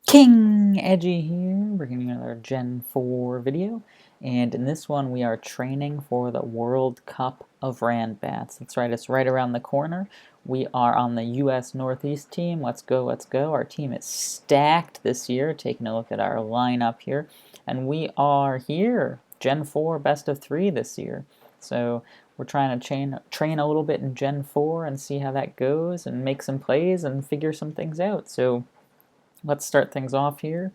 King Edgy here, bringing you another Gen 4 video, and in this one we are training for the World Cup of Randbats. That's right, it's right around the corner. We are on the US Northeast team. Let's go, let's go. Our team is stacked this year, taking a look at our lineup here, and we are here, Gen 4 best of 3 this year. So we're trying to train a little bit in Gen 4 and see how that goes and make some plays and figure some things out. So let's start things off here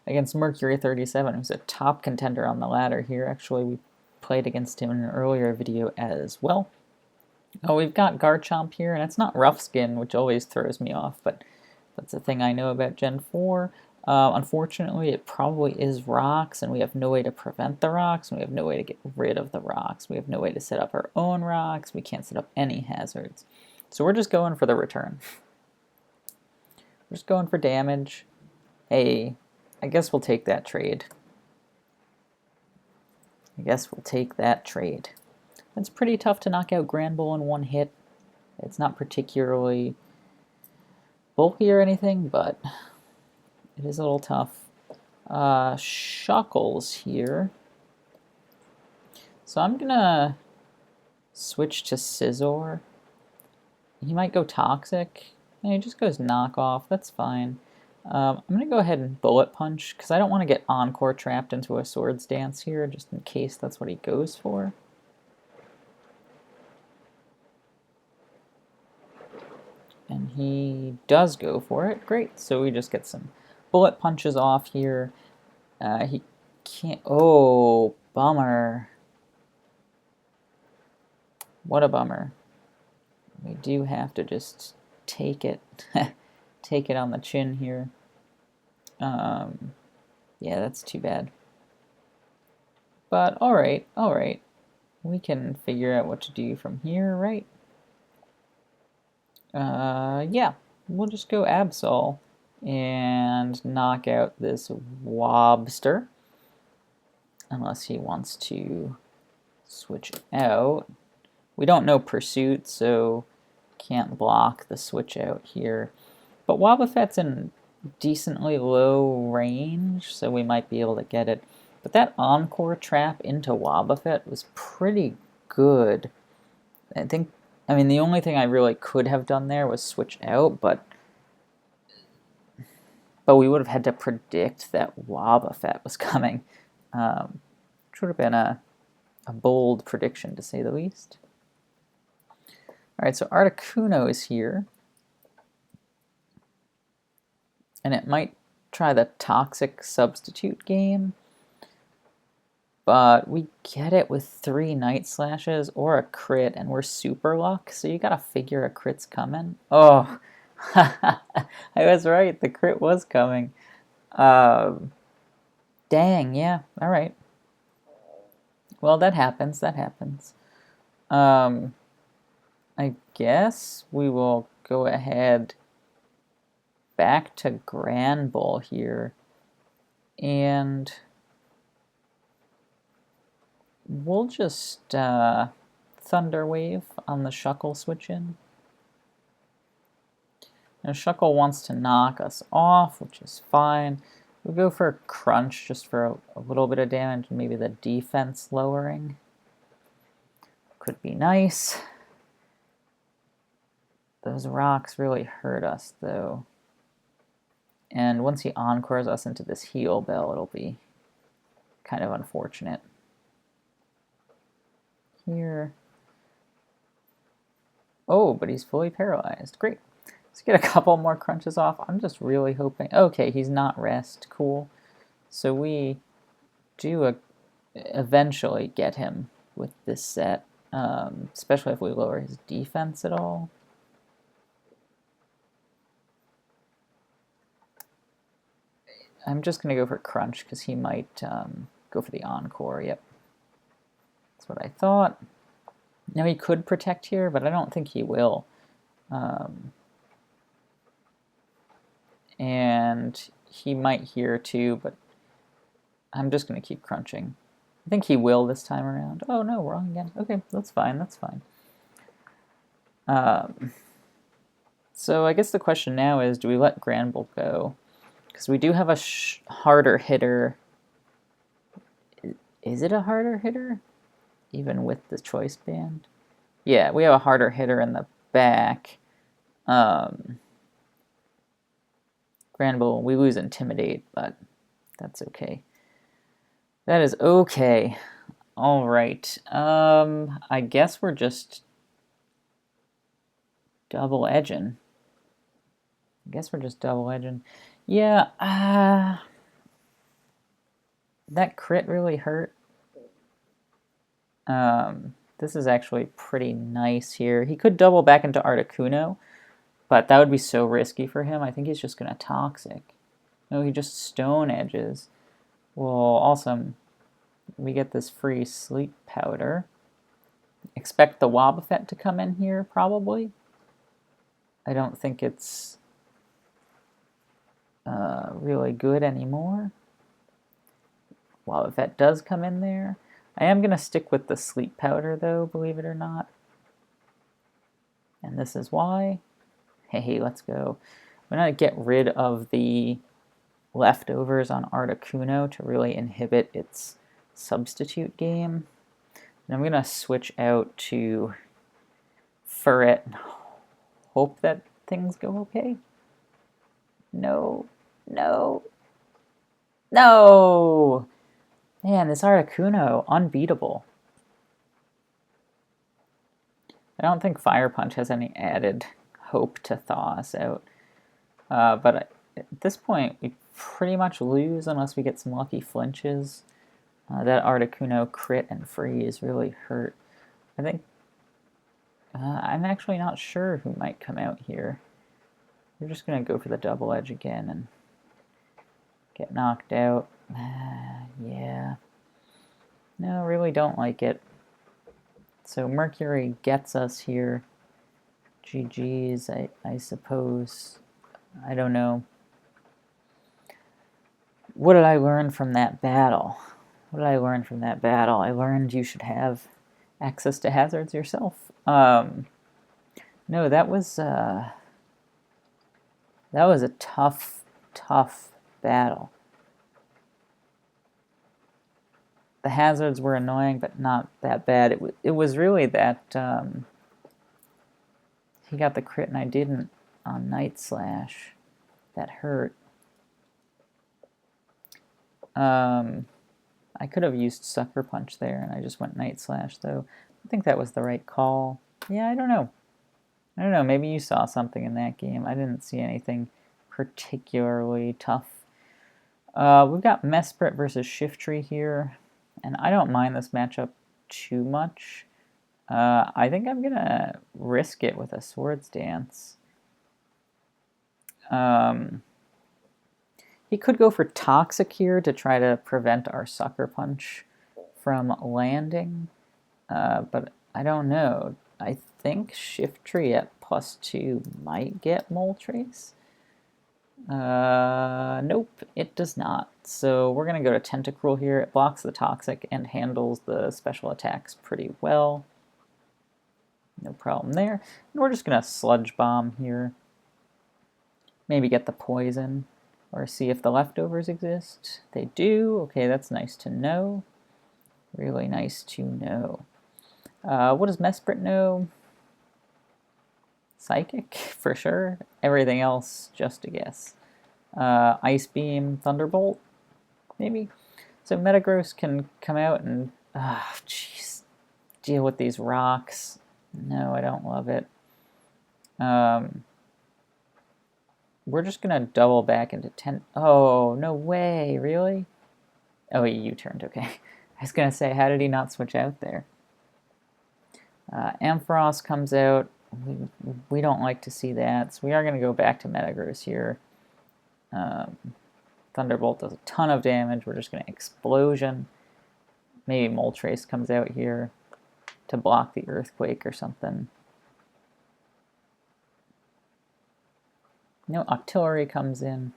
against Mercury 37, who's a top contender on the ladder here. Actually, we played against him in an earlier video as well. Oh, we've got Garchomp here, and it's not Rough Skin, which always throws me off, but that's a thing I know about Gen 4. Unfortunately, it probably is rocks, and we have no way to prevent the rocks, and we have no way to get rid of the rocks. We have no way to set up our own rocks. We can't set up any hazards. So we're just going for the return. We're just going for damage. Hey, I guess we'll take that trade. It's pretty tough to knock out Granbull in one hit. It's not particularly bulky or anything, but it is a little tough. Shuckles here. So I'm gonna switch to Scizor. He might go Toxic. And he just goes Knockoff. That's fine. I'm going to go ahead and Bullet Punch, because I don't want to get Encore trapped into a Swords Dance here, just in case that's what he goes for. And he does go for it. Great. So we just get some Bullet Punches off here. He can't... Oh, bummer. What a bummer. We do have to just take it. Take it on the chin here. Yeah, that's too bad. But alright. We can figure out what to do from here, right? Yeah, we'll just go Absol and knock out this Wobster. Unless he wants to switch out. We don't know Pursuit, so can't block the switch out here. But Wobbuffet's in decently low range, so we might be able to get it. But that Encore trap into Wobbuffet was pretty good. I mean, the only thing I really could have done there was switch out, but we would have had to predict that Wobbuffet was coming. Which would have been a bold prediction, to say the least. Alright, so Articuno is here. And it might try the Toxic Substitute game. But we get it with 3 Night Slashes or a crit, and we're Super Luck, so you gotta figure a crit's coming. Oh, I was right, the crit was coming. Dang, yeah, alright. Well, that happens. I guess we will go ahead back to Granbull here, and we'll just Thunder Wave on the Shuckle switch in. Now Shuckle wants to knock us off, which is fine. We'll go for Crunch just for a little bit of damage, and maybe the defense lowering. Could be nice. Those rocks really hurt us, though. And once he Encores us into this Heal Bell, it'll be kind of unfortunate. Here. Oh, but he's fully paralyzed. Great. Let's get a couple more crunches off. I'm just really hoping... Okay, he's not rest. Cool. So we do eventually get him with this set, especially if we lower his defense at all. I'm just going to go for Crunch, because he might go for the Encore. Yep. That's what I thought. Now he could Protect here, but I don't think he will. And he might here too, but I'm just going to keep crunching. I think he will this time around. Oh no, wrong again. Okay, that's fine. So I guess the question now is, do we let Granbull go? because we do have a harder hitter. Is it a harder hitter? Even with the choice band? Yeah, we have a harder hitter in the back. Granville, we lose Intimidate, but that's okay. That is okay. All right. I guess we're just double edging. Yeah, that crit really hurt. This is actually pretty nice here. He could double back into Articuno, but that would be so risky for him. I think he's just going to Toxic. No, he just Stone Edges. Well, awesome. We get this free Sleep Powder. Expect the Wobbuffet to come in here, probably. I don't think it's really good anymore. Wobbuffet does come in there. I am going to stick with the Sleep Powder, though, believe it or not. And this is why. Hey, let's go. I'm going to get rid of the leftovers on Articuno to really inhibit its substitute game. And I'm going to switch out to Furret. Hope that things go okay. No. Man, this Articuno, unbeatable. I don't think Fire Punch has any added hope to thaw us out. But at this point, we pretty much lose unless we get some lucky flinches. That Articuno crit and freeze really hurt. I think I'm actually not sure who might come out here. We're just going to go for the double edge again and get knocked out. Yeah. No, really don't like it. So Mercury gets us here. GG's, I suppose. I don't know. What did I learn from that battle? I learned you should have access to hazards yourself. No, that was a tough battle. The hazards were annoying, but not that bad. It was really that he got the crit and I didn't on Night Slash. That hurt. I could have used Sucker Punch there, and I just went Night Slash, though. I think that was the right call. Yeah, I don't know. Maybe you saw something in that game. I didn't see anything particularly tough. We've got Mesprit versus Shiftry here, and I don't mind this matchup too much. I think I'm going to risk it with a Swords Dance. He could go for Toxic here to try to prevent our Sucker Punch from landing, but I don't know. I think Shiftry at +2 might get Moltres. Nope, it does not. So we're going to go to Tentacruel here. It blocks the Toxic and handles the special attacks pretty well. No problem there. And we're just going to Sludge Bomb here. Maybe get the Poison, or see if the leftovers exist. They do. Okay, that's nice to know. Really nice to know. What does Mesprit know? Psychic, for sure. Everything else, just a guess. Ice Beam, Thunderbolt, maybe? So Metagross can come out and, jeez, deal with these rocks. No, I don't love it. We're just going to double back into 10. Oh, no way, really? Oh, he U-turned, okay. I was going to say, how did he not switch out there? Ampharos comes out. We don't like to see that, so we are going to go back to Metagross here. Thunderbolt does a ton of damage. We're just going to Explosion. Maybe Moltres comes out here to block the Earthquake or something. No, Octillery comes in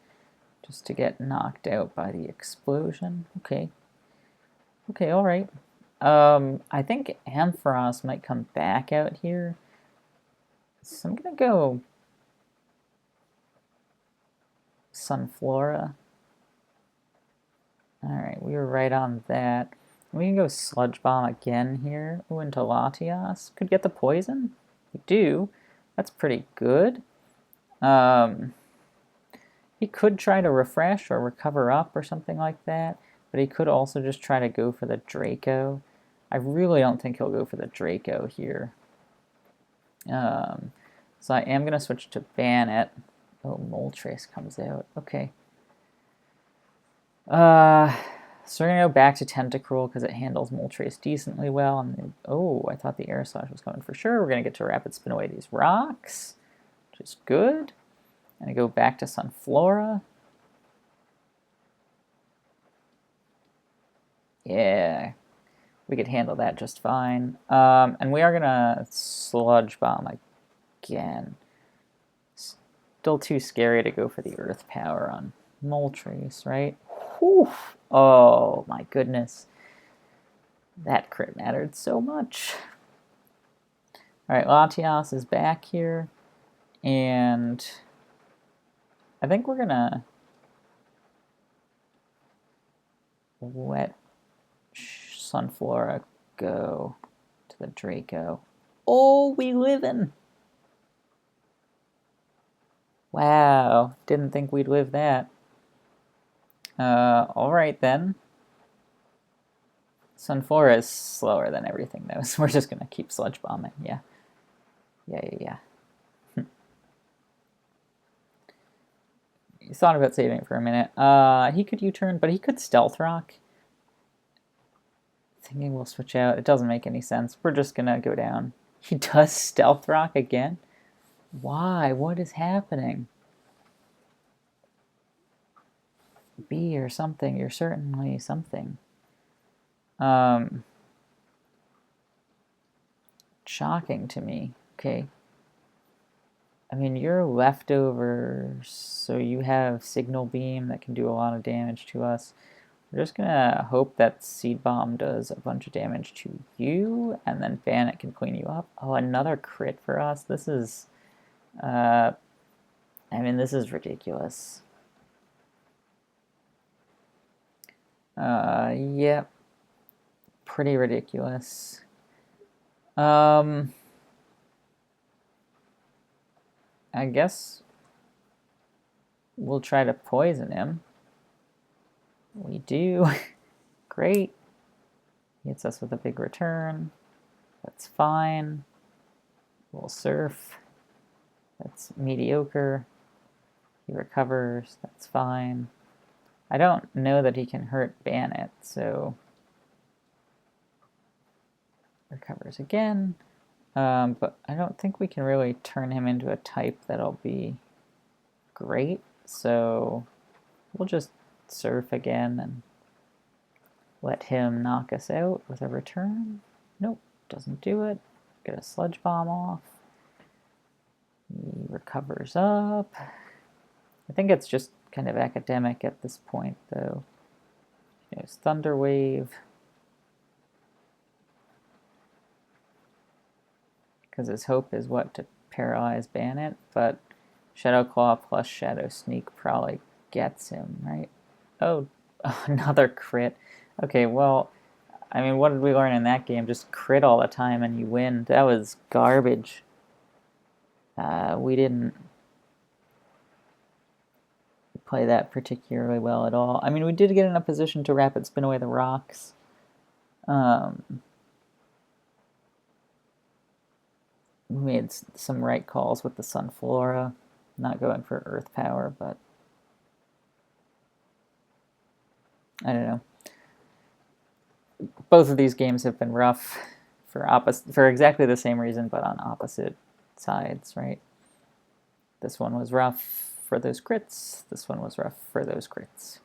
just to get knocked out by the Explosion. Okay. Okay, alright. I think Ampharos might come back out here. So I'm going to go Sunflora. Alright, we were right on that. We can go Sludge Bomb again here. Ooh, into Latias. Could get the poison. We do. That's pretty good. He could try to refresh or recover up or something like that, but he could also just try to go for the Draco. I really don't think he'll go for the Draco here. So I am going to switch to Bannet. Oh, Moltres comes out. Okay. So we're going to go back to Tentacruel because it handles Moltres decently well. And oh, I thought the Air Slash was coming for sure. We're going to get to Rapid Spin away these rocks, which is good. And I go back to Sunflora. Yeah, we could handle that just fine. And we are going to Sludge Bomb again. Still too scary to go for the Earth Power on Moltres, right? Whew. Oh my goodness. That crit mattered so much. Alright, Latias is back here. And I think we're gonna let Sunflora go to the Draco. Oh, we livin'! Wow, didn't think we'd live that. Alright then. Sunflora is slower than everything though, so we're just gonna keep Sludge Bombing, yeah. Yeah. He thought about saving it for a minute. He could U-turn, but he could Stealth Rock. Thinking we'll switch out. It doesn't make any sense. We're just gonna go down. He does Stealth Rock again? Why? What is happening? B or something. You're certainly something. Shocking to me. Okay. I mean, you're leftovers, so you have Signal Beam that can do a lot of damage to us. We're just gonna hope that Seed Bomb does a bunch of damage to you, and then Bannet can clean you up. Oh, another crit for us. This is, I mean, this is ridiculous. Yep. Pretty ridiculous. I guess we'll try to poison him. We do. Great. He hits us with a big return. That's fine. We'll surf. That's mediocre. He recovers. That's fine. I don't know that he can hurt Bannet, so recovers again. But I don't think we can really turn him into a type that'll be great, so we'll just surf again and let him knock us out with a return. Nope, doesn't do it. Get a Sludge Bomb off. He recovers up. I think it's just kind of academic at this point, though. There's Thunder Wave. Because his hope is what? To paralyze Bannet, but Shadow Claw plus Shadow Sneak probably gets him, right? Oh, another crit. Okay, well, I mean, what did we learn in that game? Just crit all the time and you win. That was garbage. We didn't play that particularly well at all. I mean, we did get in a position to Rapid Spin away the rocks. We made some right calls with the Sunflora, not going for Earth Power, but I don't know. Both of these games have been rough for exactly the same reason, but on opposite sides, right? This one was rough for those crits. This one was rough for those crits.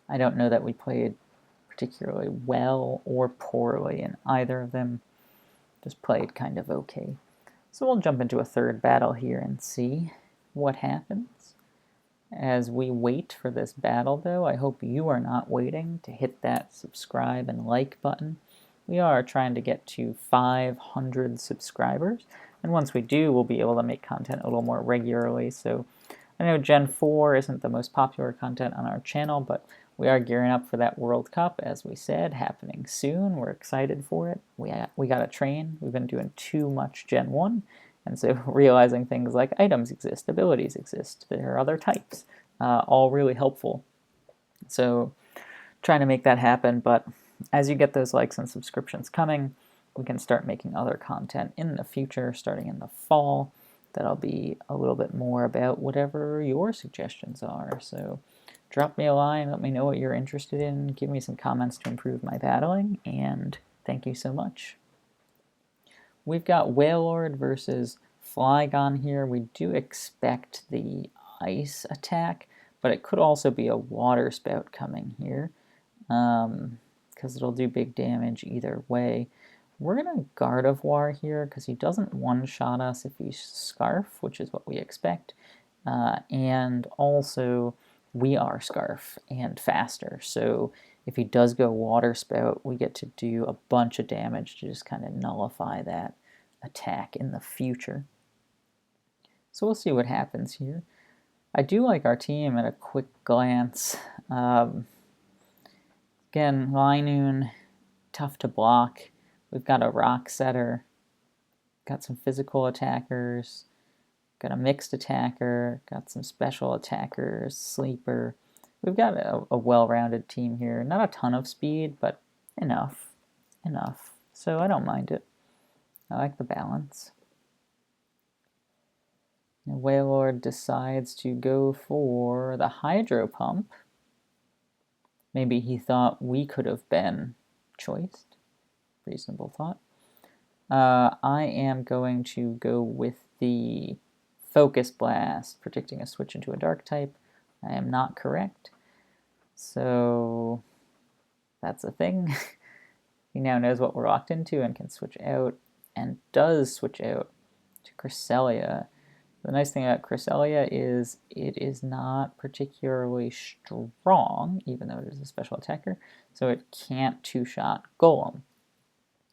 I don't know that we played particularly well or poorly in either of them. Just played kind of okay. So we'll jump into a third battle here and see what happens. As we wait for this battle, though, I hope you are not waiting to hit that subscribe and like button. We are trying to get to 500 subscribers, and once we do, we'll be able to make content a little more regularly. So I I know Gen 4 isn't the most popular content on our channel, but we are gearing up for that World Cup, as we said, happening soon. We're excited for it. We got to train. We've been doing too much Gen 1, and so realizing things like items exist, abilities exist, there are other types, all really helpful. So trying to make that happen, but as you get those likes and subscriptions coming, we can start making other content in the future, starting in the fall. That'll be a little bit more about whatever your suggestions are. So drop me a line, let me know what you're interested in, give me some comments to improve my battling, and thank you so much. We've got Wailord versus Flygon here. We do expect the ice attack, but it could also be a water spout coming here, because it'll do big damage either way. We're going to Gardevoir here because he doesn't one-shot us if he's Scarf, which is what we expect. And also, we are Scarf and faster. So if he does go Water Spout, we get to do a bunch of damage to just kind of nullify that attack in the future. So we'll see what happens here. I do like our team at a quick glance. Again, Linoon, tough to block. We've got a Rock Setter, got some physical attackers, got a mixed attacker, got some special attackers, sleeper. We've got a well-rounded team here. Not a ton of speed, but enough. So I don't mind it. I like the balance. Now Wailord decides to go for the Hydro Pump. Maybe he thought we could have been choiced. Reasonable thought. I am going to go with the Focus Blast, predicting a switch into a Dark type. I am not correct. So that's a thing. He now knows what we're locked into and can switch out, and does switch out to Cresselia. The nice thing about Cresselia is it is not particularly strong, even though it is a special attacker, so it can't two-shot Golem,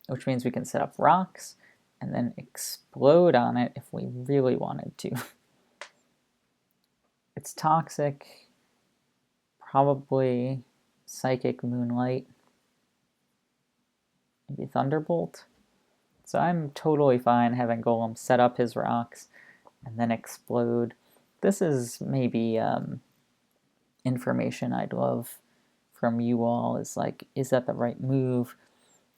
which means we can set up rocks and then explode on it if we really wanted to. It's toxic, probably Psychic Moonlight, maybe Thunderbolt. So I'm totally fine having Golem set up his rocks and then explode. This is maybe information I'd love from you all, is like, is that the right move?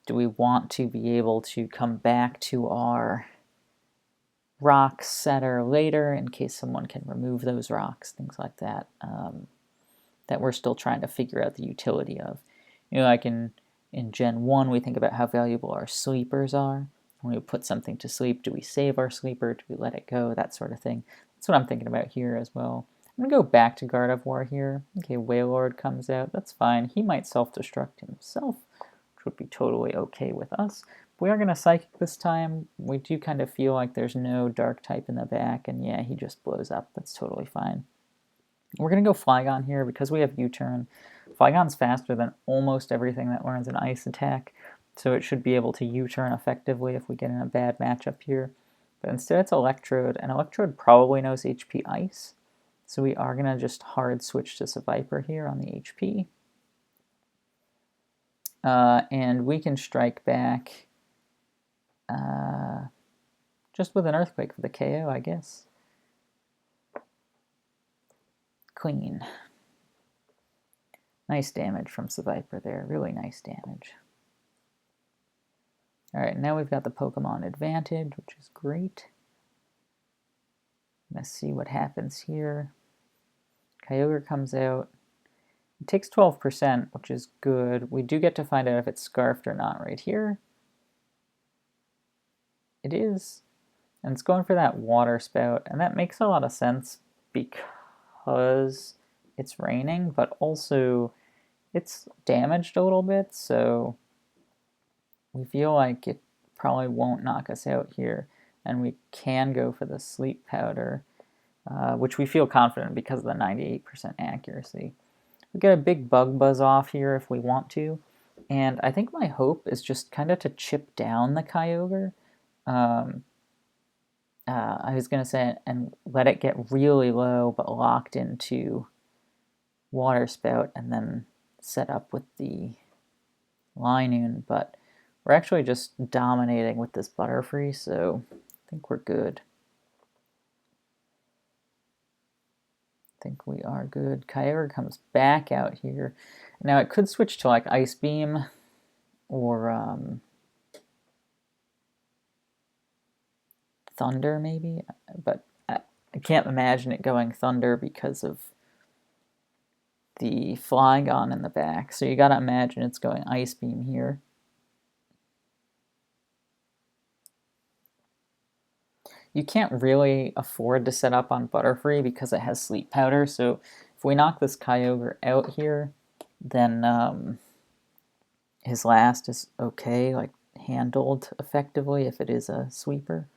Do we want to be able to come back to our rock setter later in case someone can remove those rocks, things like that, that we're still trying to figure out the utility of. You know, like in Gen 1, we think about how valuable our sleepers are. When we put something to sleep, do we save our sleeper? Do we let it go? That sort of thing. That's what I'm thinking about here as well. I'm going to go back to Gardevoir here. Okay, Wailord comes out. That's fine. He might self-destruct himself, which would be totally okay with us. We are going to Psychic this time. We do kind of feel like there's no Dark type in the back, and yeah, he just blows up. That's totally fine. We're going to go Flygon here because we have U-turn. Flygon's faster than almost everything that learns an Ice attack, so it should be able to U-turn effectively if we get in a bad matchup here. But instead it's Electrode, and Electrode probably knows HP Ice, so we are going to just hard switch to Seviper here on the HP. And we can strike back just with an Earthquake for the KO, I guess. Clean. Nice damage from Seviper there, really nice damage. Alright, now we've got the Pokemon advantage, which is great. Let's see what happens here. Kyogre comes out. It takes 12%, which is good. We do get to find out if it's Scarfed or not right here. It is. And it's going for that Water Spout, and that makes a lot of sense because it's raining, but also it's damaged a little bit, so we feel like it probably won't knock us out here, and we can go for the Sleep Powder, which we feel confident because of the 98% accuracy. We get a big Bug Buzz off here if we want to, and I think my hope is just kind of to chip down the Kyogre. I was going to say, and let it get really low, but locked into water spout, and then set up with the Linoon, but we're actually just dominating with this Butterfree, so I think we're good. I think we are good. Kyogre comes back out here. Now it could switch to like Ice Beam or Thunder maybe, but I can't imagine it going Thunder because of the Flygon in the back. So you gotta imagine it's going Ice Beam here. You can't really afford to set up on Butterfree because it has Sleep Powder, so if we knock this Kyogre out here, then his last is okay, like handled effectively if it is a sweeper.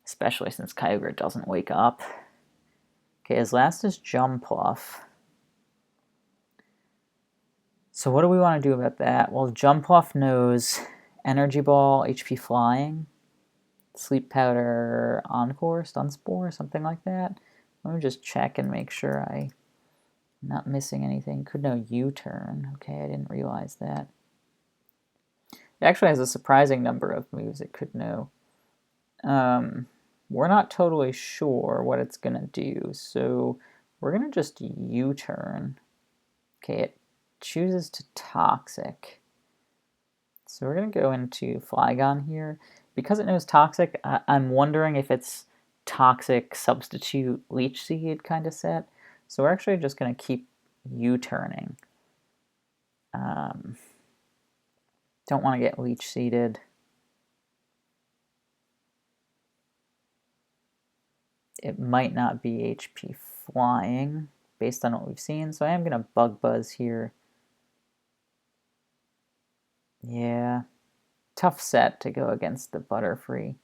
Especially since Kyogre doesn't wake up. Okay, his last is Jumpluff. So what do we want to do about that? Well, Jumpluff knows Energy Ball, HP Flying, Sleep Powder, Encore, Stun Spore, something like that. Let me just check and make sure I'm not missing anything. Could know U-turn. Okay, I didn't realize that. It actually has a surprising number of moves it could know. We're not totally sure what it's going to do, so we're going to just U-turn. Okay, it chooses to Toxic. So we're going to go into Flygon here. Because it knows Toxic, I'm wondering if it's Toxic Substitute Leech Seed kind of set. So we're actually just going to keep U-turning. Don't want to get Leech Seeded. It might not be HP Flying based on what we've seen, so I am going to Bug Buzz here. Yeah, tough set to go against the Butterfree.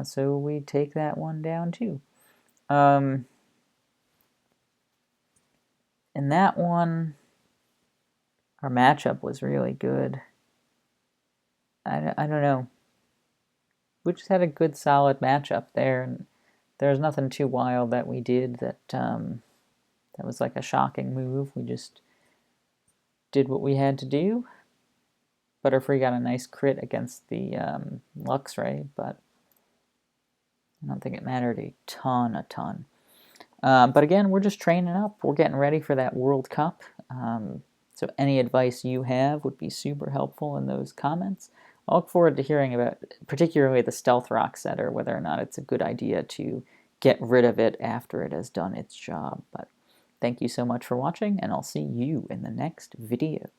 So we take that one down too. In that one, our matchup was really good. I don't know. We just had a good, solid matchup there, and there was nothing too wild that we did that that was like a shocking move. We just did what we had to do. Butterfree got a nice crit against the Luxray, but I don't think it mattered a ton. But again, we're just training up. We're getting ready for that World Cup. So any advice you have would be super helpful in those comments. I look forward to hearing about particularly the Stealth Rock setter, whether or not it's a good idea to get rid of it after it has done its job. But thank you so much for watching, and I'll see you in the next video.